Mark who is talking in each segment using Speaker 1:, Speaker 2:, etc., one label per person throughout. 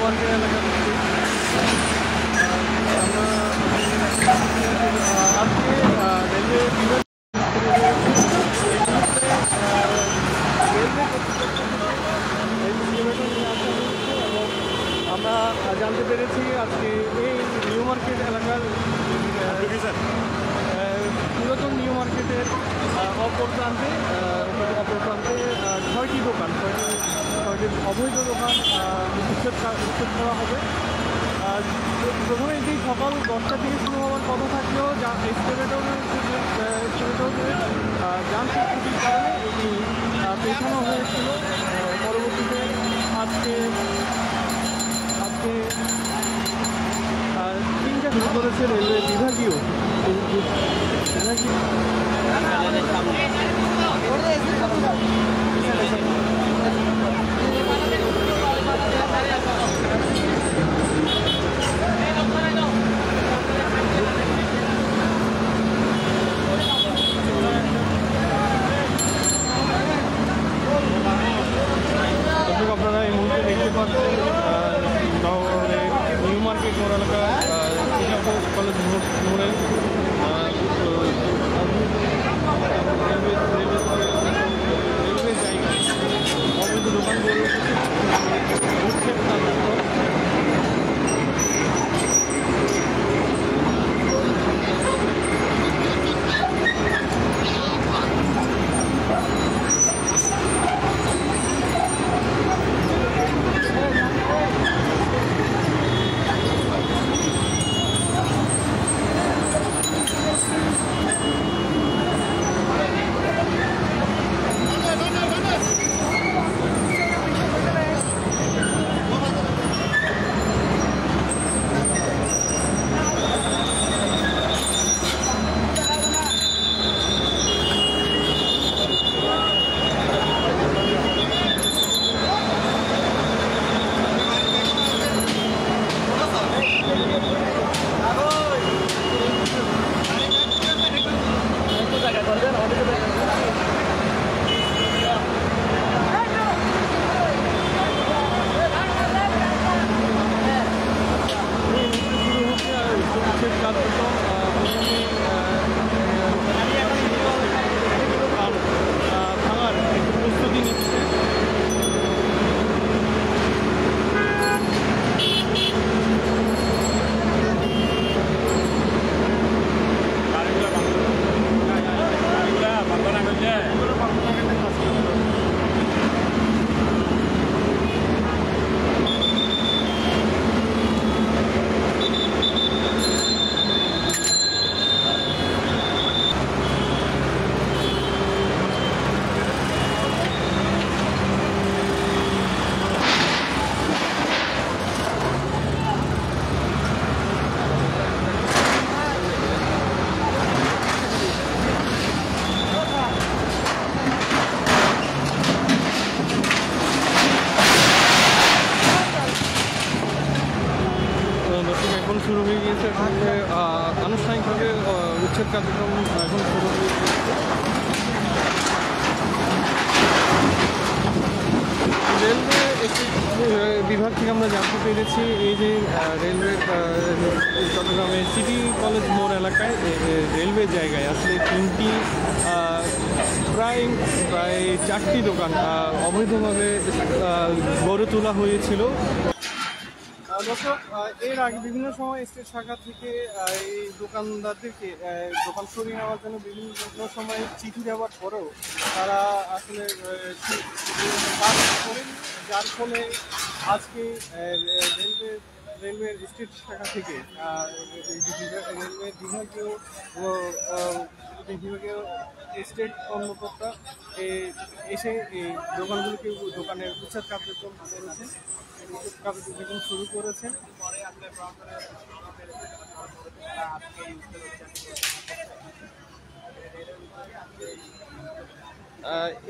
Speaker 1: Market এলাকা থেকে আমরা আজকে রেলওয়ে বিভাগ এবং আমরা জানতে পেরেছি আজকে এই নিউ মার্কেট এলাকার পুরাতন নিউ মার্কেটের অপর প্রান্তে 6টি দোকান 6টি অবৈধ দোকান উচ্ছেদ করা হবে। প্রথমে এটি সকাল 10টা থেকে শুরু হওয়ার কথা থাকলেও এক্সকেভেটরের যান্ত্রিক ত্রুটির কারণে এটি পেছানো হয়েছিল। পরবর্তীতে আজকে 3টা শুরু করেছে রেলওয়ে বিভাগীয় আপনারা এই মুহূর্তে দেখতে পাচ্ছেন নিউ মার্কেট মোড় এলাকা কলেজ মোড়ে রেলওয়ে জায়গায় অবৈধ দোকানগুলো শুরু হয়ে গিয়েছে। আনুষ্ঠানিকভাবে উচ্ছেদ কার্যক্রম এখন শুরু হয়ে গিয়েছে। রেলওয়ে একটি বিভাগ থেকে আমরা জানতে পেরেছি এই যে রেলওয়ে চট্টগ্রামের সিটি কলেজ মোড় এলাকায় রেলওয়ে জায়গায় আসলে 3টি প্রায় 4টি দোকান অবৈধভাবে গড়ে তোলা হয়েছিল। দর্শক, এর আগে বিভিন্ন সময় স্টেট শাখা থেকে এই দোকানদারদেরকে দোকান সরিয়ে নেওয়ার জন্য বিভিন্ন সময় চিঠি দেওয়ার পরেও তারা আসলে কাজ করেনি, যার ফলে আজকে রেলওয়ের স্টেট শাখা থেকে রেলওয়ের বিভাগীয় স্টেট কর্মকর্তা এসে এই দোকানের উচ্ছেদ কার্যক্রম করেছে, কার্যক্রম শুরু করেছেন।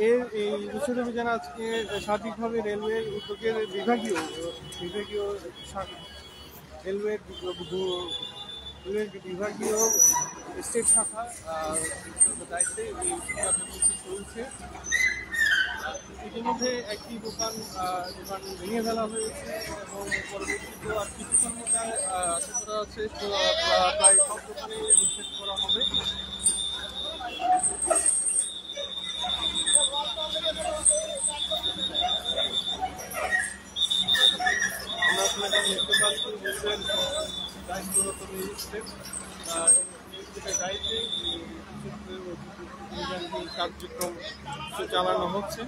Speaker 1: এই উচ্ছেদ অভিযান আজকে সার্বিকভাবে রেলওয়ের উদ্যোগের বিভাগীয় রেলওয়ের বিভাগীয় স্টেট শাখা দায়িত্বে এই কার্যক্রমটি চলছে। ইতিমধ্যে একটি দোকান ভেঙে ফেলা হয়েছে এবং পরবর্তীতে আর কিছুক্ষণ মধ্যে আশা করা যাচ্ছে প্রায় সব দোকানে নিষেধ করা হবে। আমরা আপনাকে দেখতে পাচ্ছি রেলওয়ের দায়িত্বরত রয়েছে দায়িত্বে কার্যক্রম চালানো হচ্ছে।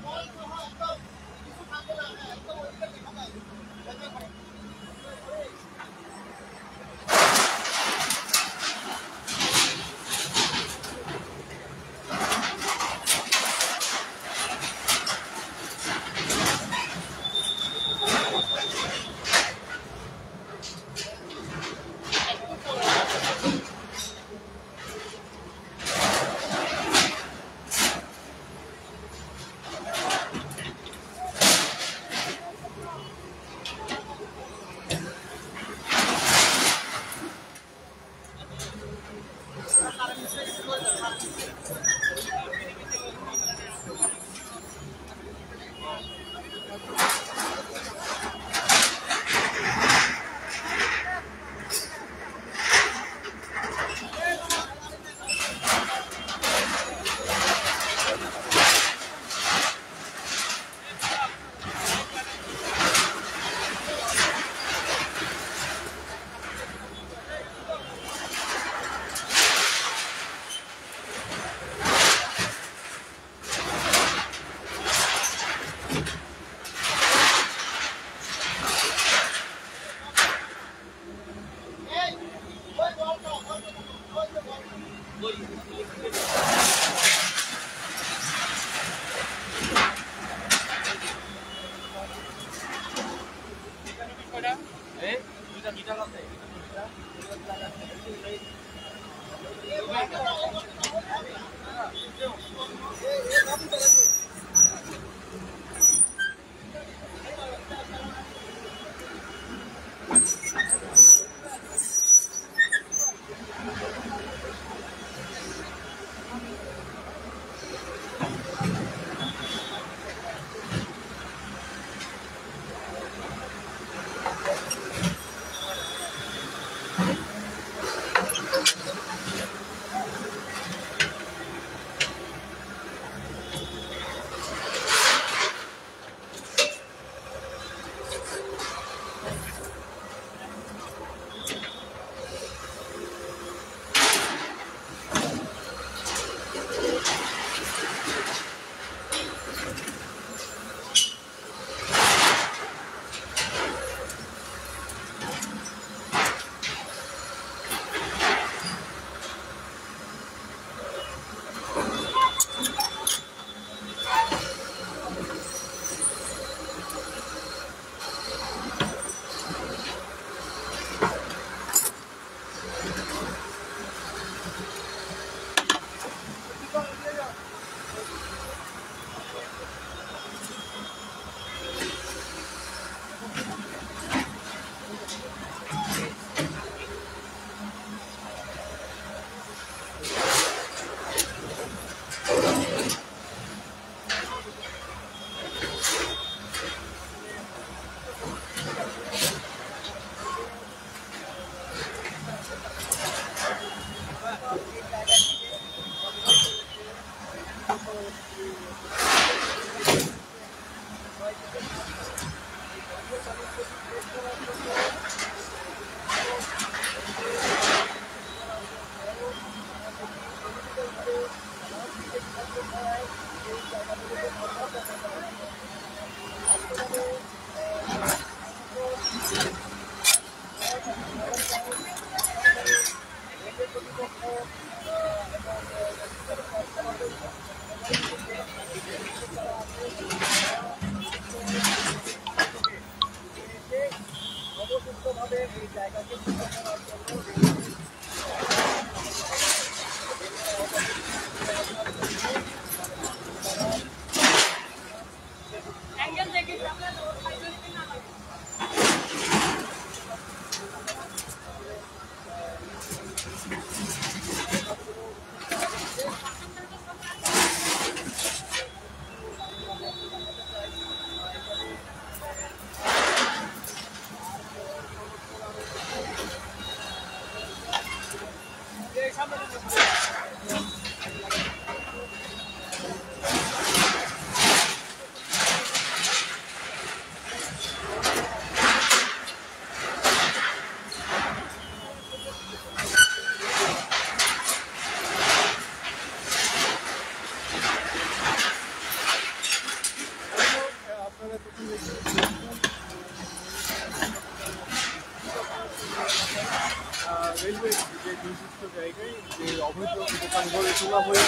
Speaker 1: রেলওয়ে যে নির্দিষ্ট জায়গায় যে অবৈধ দোকান গড়ে তোলা হয়ে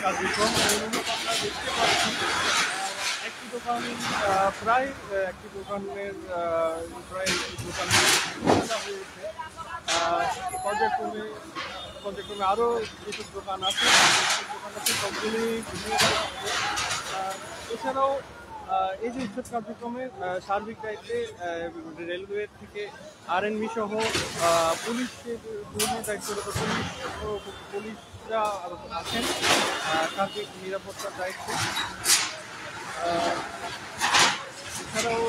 Speaker 1: কার্যক্রম আপনারা দেখতে পাচ্ছি একটি দোকান প্রায় একটি দোকানের প্রায় দোকান হয়েছে পর্যায়ক্রমে পর্যায়ক্রমে আরও যেসব দোকান আছে সবগুলি এছাড়াও এই যে উচ্ছেদ কার্যক্রমের সার্বিক দায়িত্বে রেলওয়ে থেকে আরএনবি সহ পুলিশকে দায়িত্বরত পুলিশরা আছেন সার্বিক নিরাপত্তার দায়িত্বে। এছাড়াও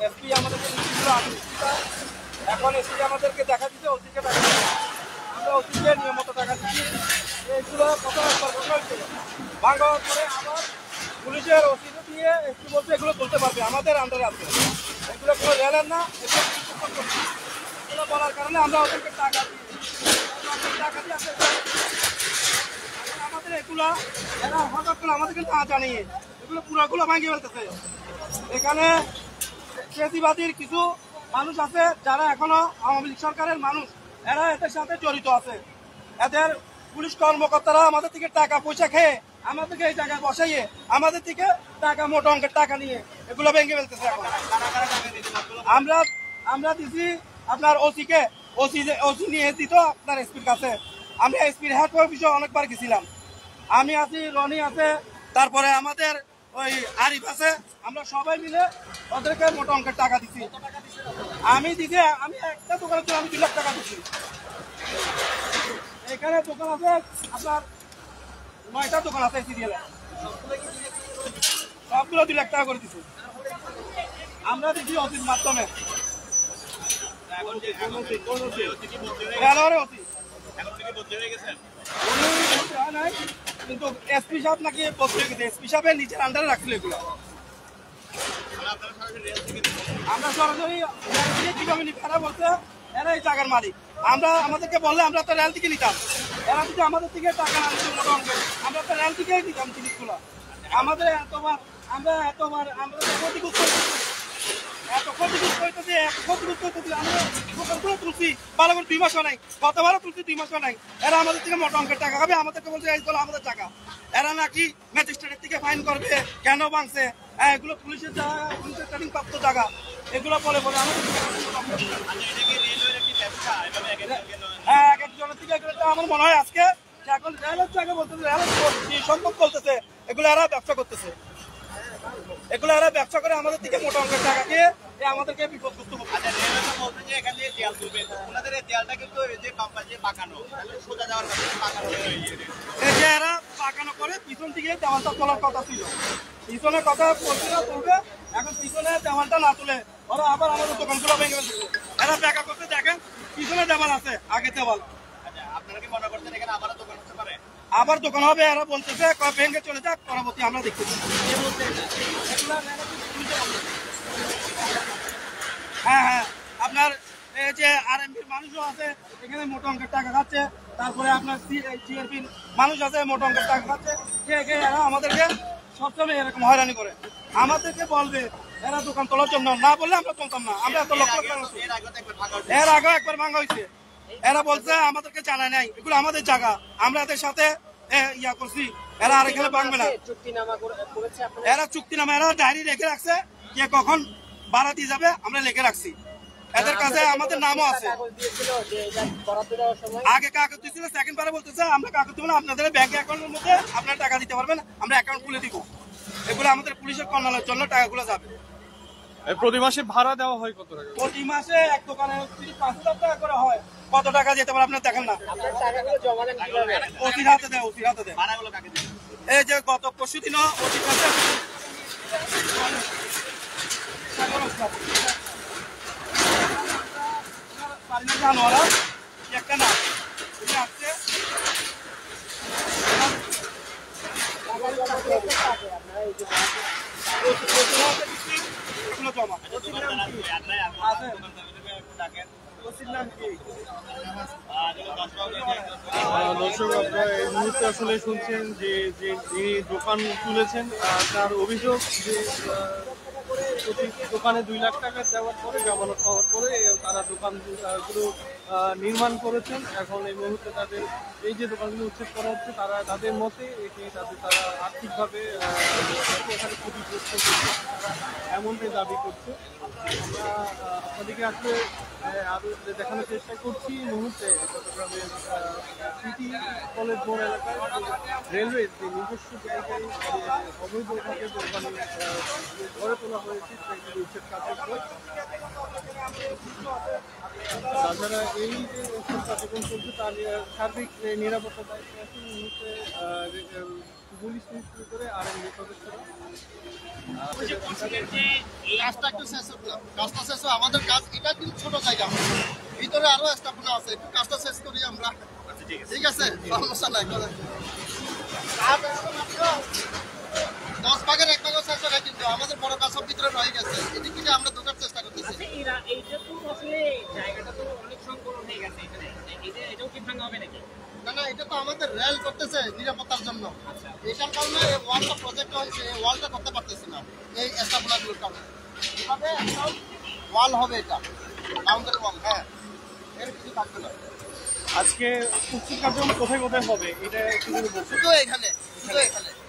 Speaker 2: এসপি আমাদেরকে এখন এসপি আমাদেরকে টাকা দিতে ওসিকে টাকা দিতে আমরা ওসিকে নিয়মিত টাকা দিচ্ছি। এগুলো কত ভাঙা করে আবার পুলিশের ওসিকে দিয়ে এসপি বলতে এগুলো তুলতে পারবে আমাদের আন্ডারে আছে, এগুলো কোনো রেলের না। এগুলো বলার কারণে আমরা ওদেরকে টাকা দিই আমাদের এগুলো এরা হঠাৎ করে আমাদেরকে না জানিয়ে এগুলো পুরাগুলো ভাঙিয়ে ফেলতেছে। এখানে ফ্যাসিবাদীর কিছু মানুষ আছে যারা এখনো আওয়ামী লীগ সরকারের মানুষ, এরা এদের সাথে জড়িত আছে। এদের পুলিশ কর্মকর্তারা আমাদের থেকে টাকা পয়সা খেয়ে আমাদেরকে এই জায়গায় বসাইয়ে আমাদের থেকে টাকা মোটা অঙ্কের টাকা নিয়ে এগুলো ভেঙে ফেলতেছে। এখন আমরা দিছি আপনার ওসি নিয়ে দিত আপনার এসপির কাছে। আমি এসপির হেড অফিসে অনেকবার গেছিলাম। আমি আছি, রনি আছে, তারপরে আমাদের ওই আরিফ আছে, আমরা সবাই মিলে ওদেরকে মোটা অঙ্কের টাকা দিচ্ছি। আমি একটা দোকানের জন্য আমি 2 লাখ টাকা দিচ্ছি। এখানে দোকান আছে আপনার 9টা দোকান আছে সিরিয়ালে, সবগুলো 2 লাখ টাকা করে দিচ্ছি আমরা দিচ্ছি ওসির মাধ্যমে। কিন্তু এসপি সাহেব নাকি বদলে গেছে, এসপি সাহেবের নিজের আন্ডারে রাখছিল এগুলো। আমরা সরাসরি কিভাবে নিই, এরা বলছে এরা এই জায়গার মালিক। আমাদেরকে বললে আমরা তো রেল থেকে নিতাম, এরা যদি আমাদের থেকে টাকা না নিত মোটা অঙ্কের, আমরা তো রেল থেকেই নিতাম জিনিসগুলো। আমরা তুলছি ভালো করে 2 মাসও নাই, গতবারও তুলছি 2 মাসও নাই। এরা আমাদের থেকে মোটা অঙ্কের টাকা খাবে, আমাদেরকে বলছে এইগুলো আমাদের টাকা। এরা নাকি ম্যাজিস্ট্রেটের থেকে ফাইন করবে, কেন ভাঙছে এগুলো পুলিশের ট্রেনিং প্রাপ্ত জায়গা, এগুলো বলে আমাদের এক একজনের থেকে আমার মনে হয় আজকে এখন রেলের জায়গা বলতেছে, রেলের সম্পদ বলতেছে এগুলো এরা ব্যবসা করতেছে। এগুলো এরা ব্যবসা করে আমাদের থেকে মোটা অঙ্কের টাকা দিয়ে আমাদেরকে বিপদগ্রস্ত করছে। এরা পাকানো করে পিছন থেকে দেওয়ালটা তোলার কথা ছিল, পিছনে কথা বলছিল তুলবে, এখন পিছনে দেওয়ালটা না তুলে ওরা আবার আমাদের দোকানগুলো ভেঙে ফেলছে। এরা ব্যাকা করতে দেখেন পিছনে দেওয়াল আছে, আগে দেওয়াল। আপনারা কি মনে করছেন এখানে আবার দোকান হতে পারে? আবার দোকান হবে, এরা বলতেছে ভেঙে চলে যাক, পরবর্তী আমরা দেখতেছি। হ্যাঁ, আপনার এই যে আরএমবির মানুষও আছে এখানে মোটা অঙ্কের টাকা খাচ্ছে। তারপরে আপনার সিআরপির মানুষ আছে, মোটা অঙ্কের টাকা খাচ্ছে, খেয়ে এরা আমাদেরকে সবসময় এরকম হয়রানি করে। আমাদেরকে বলবে এরা দোকান তোলার জন্য, না বললে আমরা তুলতাম না। আমরা এত লক্ষ এর আগে একবার ভাঙা হয়েছে, এরা বলছে আমাদেরকে জানায় নাই, এগুলো আমাদের জায়গা, আমরা এদের সাথে ইয়া করছি, এরা আর এখানে ভাঙবে না। এরা চুক্তিনামা, এরা ডায়েরি রেখে রাখছে, কে কখন ভাড়া দিয়ে যাবে আমরা লিখে রাখছি, এদের কাছে আমাদের নামও আছে। আগে কাগজ দিয়েছিল, সেকেন্ড বারে বলতেছে আমরা কাগজ দেবো না, আপনাদের ব্যাংক অ্যাকাউন্টের মধ্যে আপনারা টাকা দিতে পারবেন, আমরা অ্যাকাউন্ট খুলে দিব। এগুলো আমাদের পুলিশের কর্নালের জন্য টাকাগুলো যাবে।
Speaker 1: প্রতি মাসে ভাড়া দেওয়া হয় কত টাকা?
Speaker 2: প্রতি মাসে এক দোকানে 5,000 টাকা করে হয়। কত টাকা যেতে পারে আপনার দেখেন না। ওসির হাতে দেয়, ওসির হাতে দেয়। এই যে গত পরশু দিনও ওসির কাছে জানোয়ারা একটা না আসছে, জমা
Speaker 1: দর্শক, আপনারা এই মুহূর্তে আসলে শুনছেন যে যিনি দোকান তুলেছেন তার অভিযোগ যে দোকানে 2 লাখ টাকা দেওয়ার পরে, জামানত পাওয়ার পরে তারা দোকানগুলো নির্মাণ করেছেন। এখন এই মুহূর্তে তাদের এই যে দোকানগুলো উচ্ছেদ করা হচ্ছে, তাদের মতে এটি তারা আর্থিকভাবে এখানে ক্ষতিগ্রস্ত করছে, এমনটাই দাবি করছে। আমরা আপনাদেরকে আসলে আরো দেখানোর চেষ্টা করছি। এই মুহূর্তে চট্টগ্রামের সিটি কলেজ মোড় এলাকায় রেলওয়ের যে নিজস্ব জায়গায় অবৈধভাবে দোকান গড়ে তোলা হয়েছে, সেগুলি উচ্ছেদ কাজ করছে। তাছাড়া এই যে উচ্ছেদ কার্যক্রম চলছে তার সার্বিক নিরাপত্তা দায়িত্ব আছে এই মুহূর্তে পুলিশ থেকে শুরু করে আরএনবি সদস্যরা।
Speaker 3: কাজটা শেষ হয়, আমাদের কাজ এটা কিন্তু ছোট জায়গা, ভিতরে আরো স্থাপনা আছে, একটু কাজটা শেষ করি আমরা। ঠিক আছে, সমস্যা নাই। 10 ভাগের 1 ভাগও শেষ হয়, কিন্তু আমাদের বড় কাজ সব ভিতরে রয়ে গেছে, এদিকে আমরা ঢোকার চেষ্টা করতেছি। না না, এটা তো আমাদের রেল করতেছে নিরাপত্তার জন্য, এটার কারণে ওয়ালটা প্রজেক্ট হয়েছে, ওয়ালটা করতে পারতেছি না এই স্থাপনাগুলোর কারণে। এভাবে একটা ওয়াল হবে, এটা বাউন্ডারি ওয়াল, হ্যাঁ, এর কিছু থাকবে না।
Speaker 1: আজকে উচ্ছেদ কার্যক্রম কোথায় কোথায় হবে এটা একটু যদি বলছেন?
Speaker 3: শুধু এখানে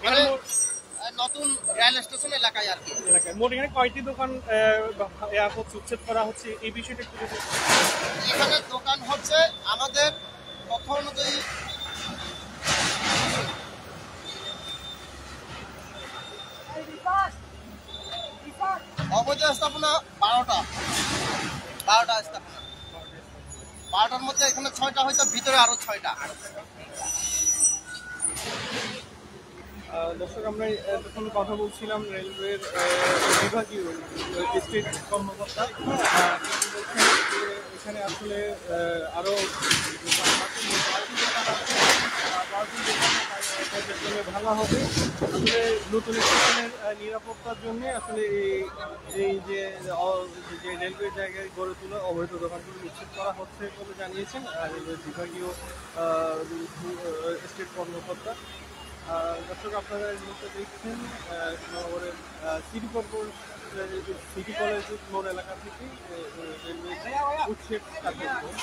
Speaker 3: মানে নতুন রেল স্টেশন এলাকায় আর কি।
Speaker 1: এলাকায় মোট এখানে কয়টি দোকান উচ্ছেদ করা হচ্ছে, এই বিষয়টা একটু যদি?
Speaker 3: এখানে দোকান হচ্ছে আমাদের তথ্য অনুযায়ী অবৈধ স্থাপনা 12টা স্থাপনা, 12টার মধ্যে এখানে 6টা, হয়তো ভিতরে আরো 6টা।
Speaker 1: দর্শক, আমরা যখন কথা বলছিলাম রেলওয়ের বিভাগীয় স্টেট কর্মকর্তা, এখানে আসলে আরো ভালো হবে। আসলে নতুন স্টেশনের নিরাপত্তার জন্য আসলে এই যে রেলওয়ে জায়গায় গড়ে তোলা অবৈধ দোকানগুলো উচ্ছেদ করা হচ্ছে বলে জানিয়েছেন রেলওয়ের বিভাগীয় স্টেট কর্মকর্তা। দর্শক, আপনারা এই মুহূর্তে দেখছেন নগরের সিটি কলেজ মোড় এলাকা থেকে রেলওয়ে উচ্ছেদ কার্যক্রম।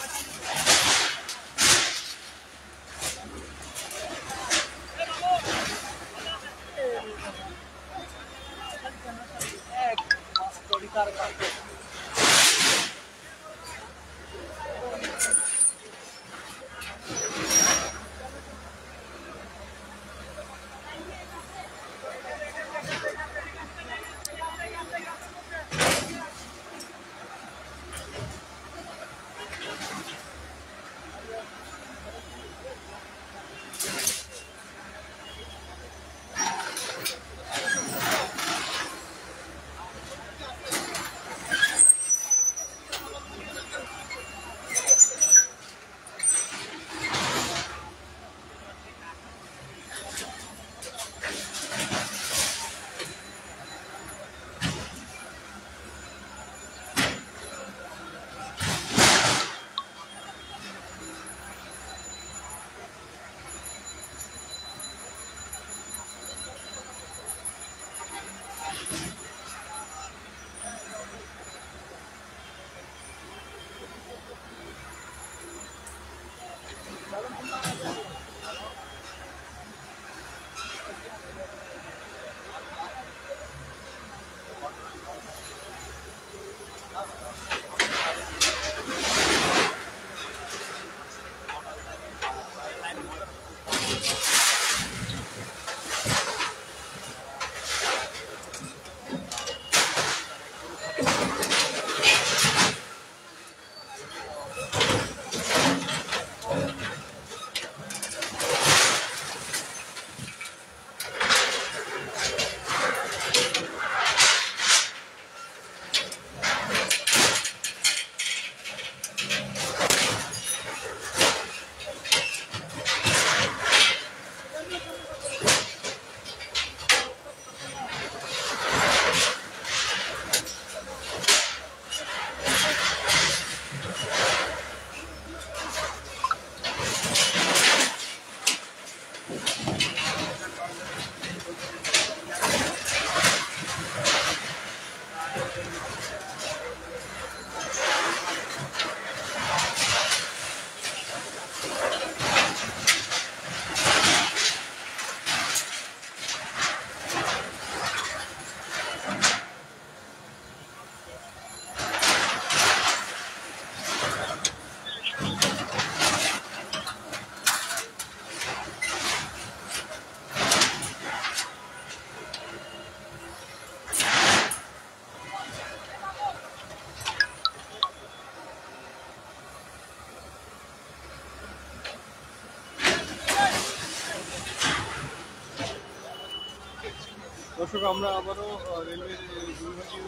Speaker 1: দর্শক আমরা আবারও রেলওয়ের বিভাগীয়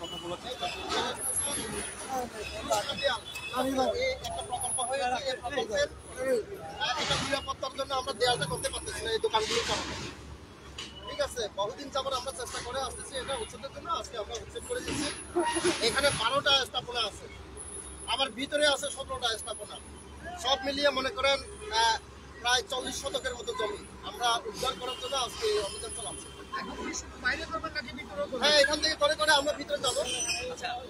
Speaker 1: কথা বলার চেষ্টা করছি।
Speaker 3: একটা প্রকল্প হয়েছে, এই প্রকল্পের এটা নিরাপত্তার জন্য আমরা দেয়ালটা করতে পারতেছি না এই দোকানগুলোর কারণে। ঠিক আছে, বহুদিন যাবত আমরা চেষ্টা করে আসতেছি এটা উচ্ছেদের জন্য। আজকে আমরা উচ্ছেদ করে দিচ্ছি। এখানে 12টা স্থাপনা আছে, আবার ভিতরে আছে 17টা স্থাপনা। সব মিলিয়ে মনে করেন প্রায় 40 শতকের মতো জমি আমরা উদ্ধার করার জন্য আজকে এই অভিযান চালাচ্ছি। হ্যাঁ, এখান থেকে করে করে আমরা ভিতরে যাবো।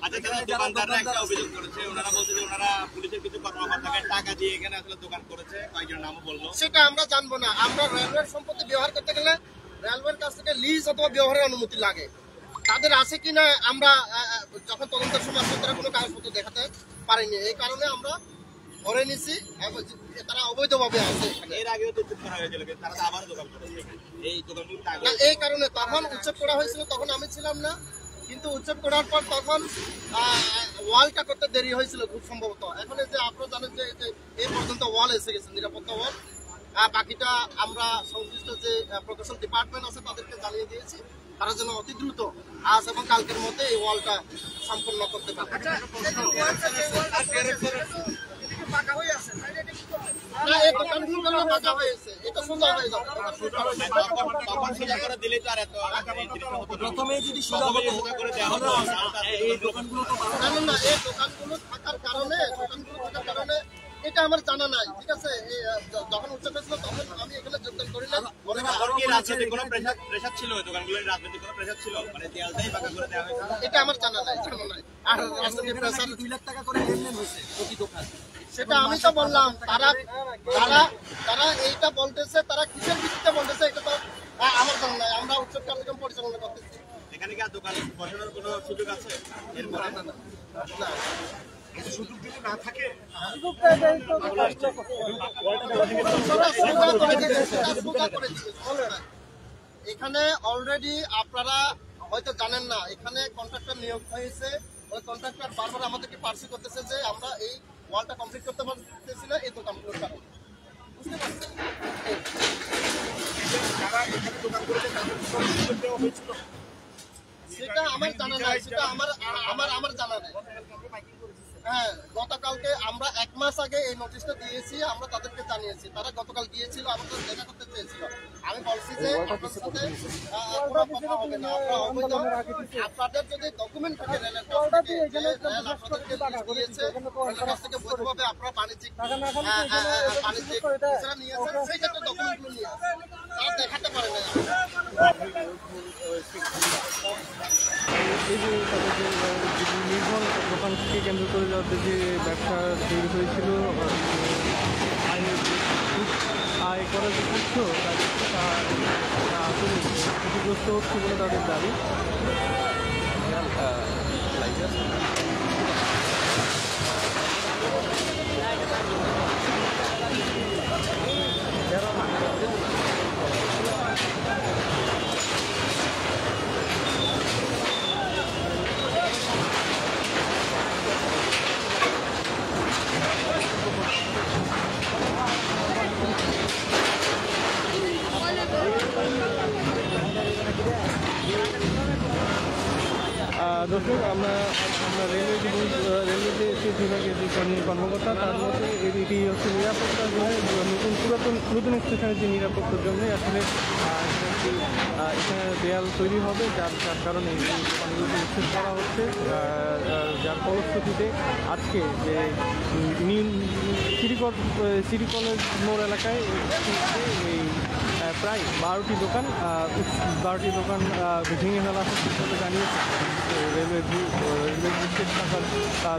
Speaker 4: আচ্ছা, যারা দোকানদাররা একটা অভিযোগ করেছে, ওনারা বলছে যে ওনারা পুলিশের কিছু কর্মকর্তাকে টাকা দিয়ে এখানে আসলে দোকান করেছে, কয়েকজন নামও বললো।
Speaker 3: সেটা আমরা জানবো না। আমরা রেলওয়ের সম্পত্তি ব্যবহার করতে গেলে রেলওয়ের কাছ থেকে লিজ অথবা ব্যবহারের অনুমতি লাগে। তাদের আছে কিনা আমরা যখন তদন্তের সময় আসলে তারা কোনো কাগজপত্র দেখাতে পারেনি, এই কারণে আমরা ধরে নিছি তারা অবৈধভাবে আছে।
Speaker 4: এর আগেও তো উচ্ছেদ করা হয়েছিল, কিন্তু তারা তো আবার দোকান করেছে। এই দোকানগুলো
Speaker 3: না, এই কারণে তখন উচ্ছেদ করা হয়েছিল, তখন আমি ছিলাম না। কিন্তু উচ্ছেদ করার পর তখন ওয়ালটা করতে দেরি হয়েছিল খুব সম্ভবত। এখন এই যে আপনারা জানেন যে এই পর্যন্ত ওয়াল এসে গেছে, নিরাপত্তা ওয়াল। বাকিটা আমরা সংশ্লিষ্ট যে প্রকৌশল ডিপার্টমেন্ট আছে তাদেরকে জানিয়ে দিয়েছি, তারা যেন অতি দ্রুত আজ এবং কালকের মধ্যে এই ওয়ালটা সম্পূর্ণ করতে পারে। না, এই দোকানগুলো কেন বাঁকা হয়েছে? এটা সোজা হয়ে যাবে।
Speaker 4: তখন সোজা করে দিলে তো আর এত
Speaker 2: প্রথমে যদি সোজা
Speaker 4: সোজা করে দেওয়া হতো,
Speaker 2: এই দোকানগুলো তো
Speaker 3: জানেন না, এই দোকানগুলো থাকার কারণে এটা আমার জানা নাই। ঠিক আছে, যখন উচ্ছেদ হয়েছিল তখন আমি এখানে যোগদান করি না।
Speaker 4: রাজনৈতিক কোনো প্রেশার ছিল ওই দোকানগুলোর, রাজনৈতিক কোনো প্রেশার ছিল, মানে দেয়ালটাই বাঁকা করে দেওয়া হয়েছে।
Speaker 3: এটা আমার জানা নাই। আর রাজনৈতিক প্রেশার
Speaker 2: 2 লাখ টাকা করে লেনদেন হয়েছে প্রতি দোকান।
Speaker 3: সেটা আমি তো বললাম। তারা এইটা বলতেছে, তারা কিসের ভিত্তিতে বলতেছে এটা তো আমার জানা নাই। আমরা উচ্ছেদ কার্যক্রম পরিচালনা করতেছি।
Speaker 4: এখানে কি আর দোকান বসানোর কোনো সুযোগ আছে এরপরে?
Speaker 3: না,
Speaker 4: সুযোগ যদি না থাকে
Speaker 3: এখানে অলরেডি আপনারা হয়তো জানেন না, এখানে কন্ট্রাক্টর নিয়োগ হয়েছে। ওই কন্ট্রাক্টর বারবার আমাদেরকে পার্সি করতেছে যে আমরা এই ওয়ালটা কমপ্লিট করতে পারতেছি না এই দোকানগুলোর কারণে। বুঝতে পারছেন? সেটা আমার জানা নাই, সেটা আমার জানা নাই। হ্যাঁ, গতকালকে আমরা 1 মাস আগে এই নোটিশটা দিয়েছি, আমরা তাদেরকে জানিয়েছি। তারা গতকাল গিয়েছিল, আমাদের দেখা করতে চেয়েছিল। আমি বলছি যে আপনার সাথে কোনো কথা হবে না, আপনাদের যদি ডকুমেন্ট থাকে রেলের কাছ থেকে, যে রেল আপনাদেরকে দিয়েছে, রেলের কাছ থেকে বৈধভাবে আপনারা বাণিজ্যিক যারা নিয়েছেন সেই ক্ষেত্রে ডকুমেন্টগুলো নিয়ে আসেন। তারা দেখাতে পারে না।
Speaker 1: এই যে তাদের যে নির্ভর দোকান থেকে কেন্দ্র করে যাতে যে ব্যবসা তৈরি হয়েছিল, আয় করার যে উৎস তা আসলে ক্ষতিগ্রস্ত হচ্ছে বলে তাদের দাবি। দর্শক আমরা রেলওয়ে যে বিভাগের যে কর্মকর্তা তার মধ্যে এটি হচ্ছে নিরাপত্তার জন্য নতুন স্টেশনের যে নিরাপত্তার জন্য আসলে এখানে দেয়াল তৈরি হবে, যার কারণে এই দোকানগুলোকে উচ্ছেদ করা হচ্ছে। যার ফলশ্রুতিতে আজকে যে সিটি কলেজ মোড় এলাকায় এই প্রায় 12টি দোকান ভেঙে ফেলা হচ্ছে বলে জানিয়েছে রেলওয়ে স্টেট শাখার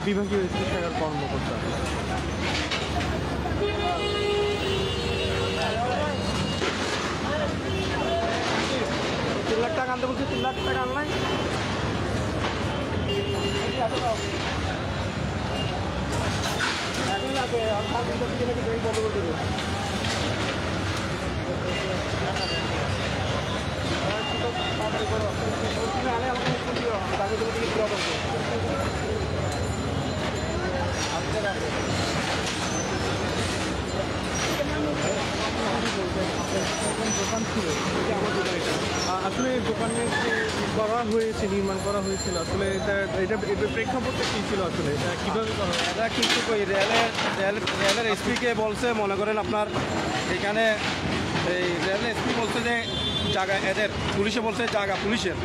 Speaker 1: বিভাগীয় স্টেট শাখার কর্মকর্তা। 3 লাখ টাকা আনতে বলছে, 3 লাখ টাকা আনলাই। বন্ধ করে দেবে। দোকান ছিল আসলে এই দোকানে যে করা হয়েছে, নির্মাণ করা হয়েছিল, আসলে এটা প্রেক্ষাপটটা কী ছিল, আসলে এটা কীভাবে করা হয়?
Speaker 2: এটা কিন্তু কই রেলের এসপিকে বলছে, মনে করেন আপনার এখানে এই রেলের এসপি বলছে যে জায়গা এদের, পুলিশে বলছে জায়গা পুলিশের।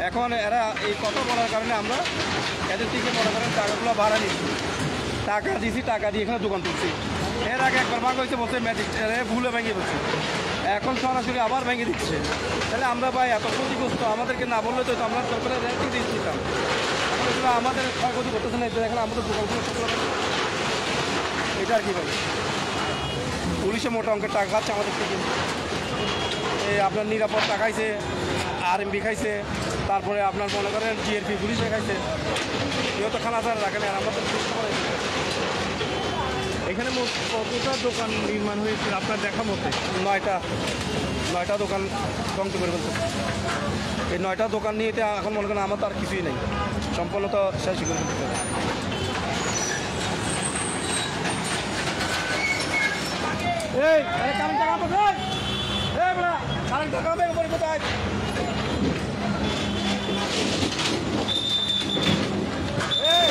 Speaker 2: এখন এরা এই কথা বলার কারণে আমরা এদের থেকে মনে করেন টাকাগুলো ভাড়া নিচ্ছি, টাকা দিয়েছি, টাকা দিয়ে এখানে দোকান তুলছি। এর আগে একবার ভাগ হয়েছে, বলছে ম্যাজিক ভুলে ভেঙে বলছে, এখন সরাসরি আবার ভেঙে দিচ্ছে। তাহলে আমরা ভাই এত ক্ষতিগ্রস্ত, আমাদেরকে না বললে তো আমরা সরকারের রেট দিয়ে দিতাম। এখন এগুলো আমাদের ক্ষয়ক্ষতি করতেছে না, এখন আমাদের দোকানগুলো এটা আর কি বলে, পুলিশে মোটা অঙ্কের টাকা খাচ্ছে আমাদের থেকে। এই আপনার নিরাপত্তা খাইছে, RMB খাইছে, তারপরে আপনার মনে করেন GRP পুলিশে খাইছে, কেউ তো খানা ছাড়া রাখেন। আর আমাদের
Speaker 1: এখানে মোট কতটা দোকান নির্মাণ হয়েছিল আপনার দেখা মতে?
Speaker 2: 9টা দোকান ধ্বংস করে ফেলছে। এই 9টা দোকান নিয়ে এটা এখন মনে করেন আমার তো আর কিছুই নেই, সম্পূর্ণ তো শেষই করে ফেলতে হবে। এই কারেন্ট টাকা কোথায়? এই বড়া কারেন্ট টাকা হবে উপরে কোথায়? এই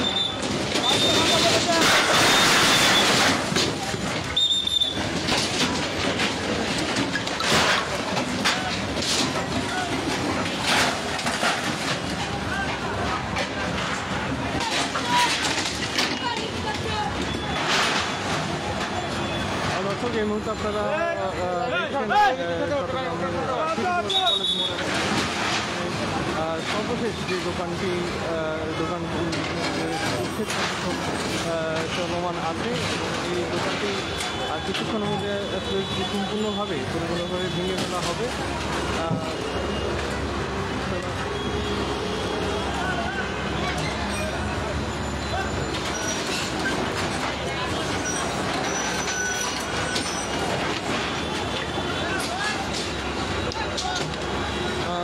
Speaker 1: দর্শক, এই মুহূর্তে আপনারা সর্বশেষ যে দোকানটি উচ্ছেদ কার্যক্রম চলমান আছে, এই দোকানটি কিছুক্ষণের মধ্যে সম্পূর্ণভাবে পরিপূর্ণভাবে ভেঙে ফেলা হবে।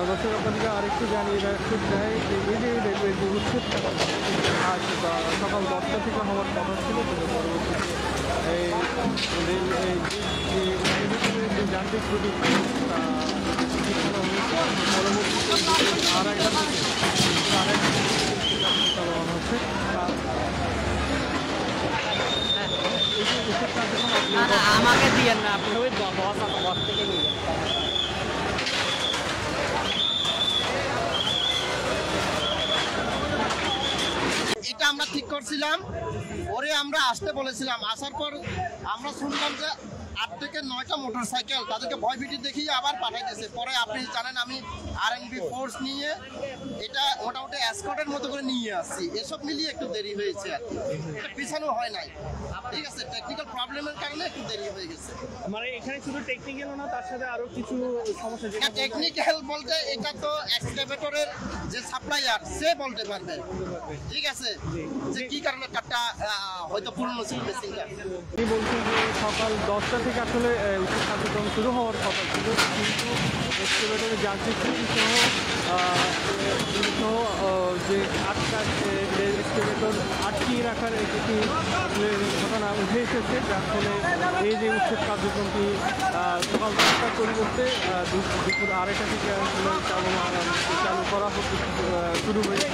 Speaker 1: দর্শক, আপনাদেরকে আরেকটু জানিয়ে রাখতে চাই যে এই যে রেলওয়ে যে উচ্ছেদটা আজ সকাল 10টা থেকে হওয়ার কথা ছিল, কিন্তু পরবর্তীতে এই রেল যে যান্ত্রিক ত্রুটি পরবর্তীতে আড়াইটা থেকে চালানো হচ্ছে।
Speaker 5: আমাকে দিয়েন না, আপনি ওই বস থেকে নিয়ে যান।
Speaker 3: এটা আমরা ঠিক করছিলাম, পরে আমরা আসতে বলেছিলাম। আসার পর আমরা শুনলাম যে 8 থেকে 9টা মোটরসাইকেল, তাদেরকে ভয়ভীতি দেখিয়ে আবার পাঠাই দিয়েছে। পরে আপনি জানেন আমি RMB ফোর্স নিয়ে এটা মোটামুটি এসকর্টের মতো করে নিয়ে আসছি। এসব মিলিয়ে একটু দেরি হয়েছে আর কি, এটা পিছানো হয় নাই। ঠিক আছে, টেকনিক্যাল প্রবলেমের কারণে একটু দেরি হয়ে গেছে।
Speaker 1: মানে এখানে শুধু টেকনিক্যাল না, তার সাথে আরো কিছু সমস্যা।
Speaker 3: টেকনিক্যাল বলতে এটা তো এক্সকাভেটরের যে সাপ্লায়ার সে বলতে পারবে, ঠিক আছে, যে কি কারণে কাঠটা হয়তো পুরনো ছিল মেশিনটা।
Speaker 1: আমি বলছি যে সকাল 10টা থেকে আসলে উচ্ছেদ কার্যক্রম শুরু হওয়ার কথা ছিল, কিন্তু এক্সকাভেটরের যান্ত্রিক ত্রুটি সহ যে এক্সকাভেটর আটকিয়ে রাখার একটি ঘটনা উঠে এসেছে, যার ফলে এই যে উচ্ছেদ কার্যক্রমটি সকাল 10টার পরিবর্তে দুপুর 2:30 থেকে আসলে চালু করা শুরু হয়েছে।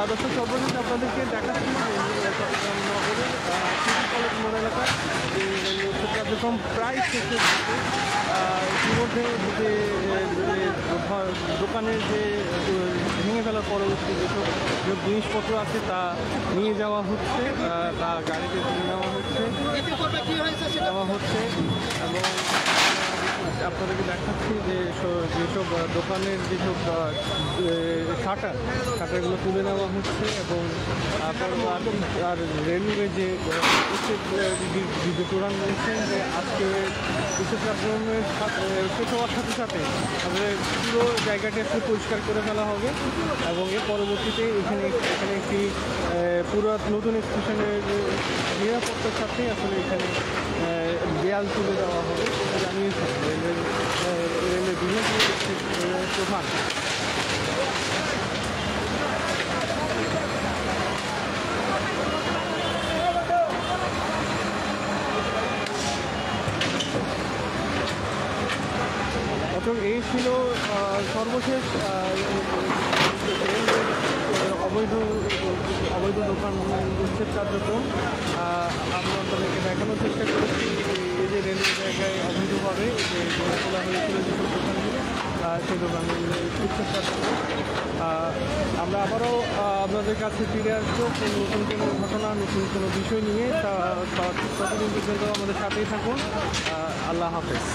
Speaker 1: দর্শক, সর্বশেষ আপনাদেরকে দেখাচ্ছি যে চট্টগ্রাম নগরের সিটি কলেজ মোড় এলাকায় যে উচ্ছেদ কার্যক্রম প্রায় শেষের দিকে। ইতিমধ্যে যে দোকানের যে ভেঙে ফেলার পরবর্তী যেসব জিনিসপত্র আছে তা নিয়ে যাওয়া হচ্ছে, তা গাড়িতে তুলে নেওয়া হচ্ছে এবং আপনাদেরকে দেখাচ্ছি যে যেসব দোকানের যেসব শাটারগুলো তুলে নেওয়া হচ্ছে এবং আর রেলওয়ে যে প্রধান বলছেন যে আজকে উচ্ছেদ কার্যক্রমের শেষ হওয়ার সাথে সাথে আমাদের পুরো জায়গাটি একটু পরিষ্কার করে ফেলা হবে এবং এর পরবর্তীতে এখানে একটি পুরো নতুন স্টেশনের নিরাপত্তার সাথে আসলে এখানে দেয়াল তুলে দেওয়া হবে জানিয়েছেন রেলের বিভাগীয় প্রধান। দর্শক, এই ছিল সর্বশেষ অবৈধ অবৈধ দোকান উচ্ছেদ কার্যক্রম। আমরা আপনাদেরকে দেখানোর চেষ্টা করেছি এই যে রেলওয়ে জায়গায় অবৈধভাবে যে গড়ে তোলা হয়েছিল যেসব দোকানগুলো, সেই দোকানগুলো উচ্ছেদ কার্যক্রম। আমরা আবারও আপনাদের কাছে ফিরে আসবো নতুন কোনো ঘটনা, নতুন কোনো বিষয় নিয়ে। ততদিন পর্যন্ত আমাদের সাথেই থাকুন। আল্লাহ হাফেজ।